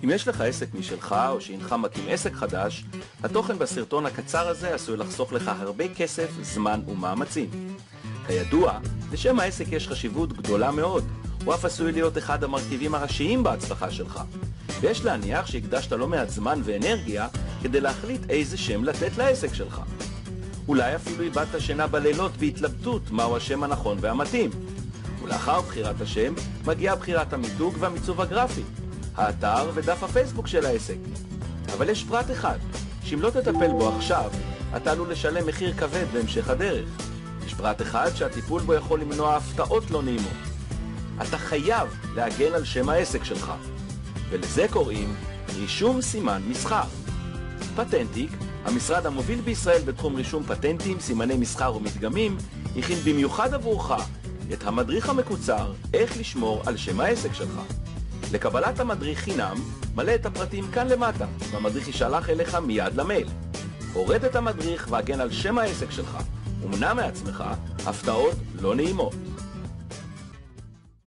אם יש לך עסק משלך או שהנך מקים עסק חדש, התוכן בסרטון הקצר הזה עשוי לחסוך לך הרבה כסף, זמן ומאמצים. כידוע, לשם העסק יש חשיבות גדולה מאוד, הוא אף עשוי להיות אחד המרכיבים הראשיים בהצלחה שלך. ויש להניח שהקדשת לא מעט זמן ואנרגיה כדי להחליט איזה שם לתת לעסק שלך. אולי אפילו איבדת שינה בלילות בהתלבטות מהו השם הנכון והמתאים. ולאחר בחירת השם מגיעה בחירת המיתוג והמיצוב הגרפי, האתר ודף הפייסבוק של העסק. אבל יש פרט אחד, שאם לא תטפל בו עכשיו, אתה עלול לשלם מחיר כבד בהמשך הדרך. יש פרט אחד שהטיפול בו יכול למנוע הפתעות לא נעימות. אתה חייב להגן על שם העסק שלך, ולזה קוראים רישום סימן מסחר. פטנטיק, המשרד המוביל בישראל בתחום רישום פטנטים, סימני מסחר ומדגמים, הכין במיוחד עבורך את המדריך המקוצר איך לשמור על שם העסק שלך. לקבלת המדריך חינם, מלא את הפרטים כאן למטה, והמדריך יישלח אליך מיד למייל. הורד את המדריך והגן על שם העסק שלך, ומנע מעצמך הפתעות לא נעימות.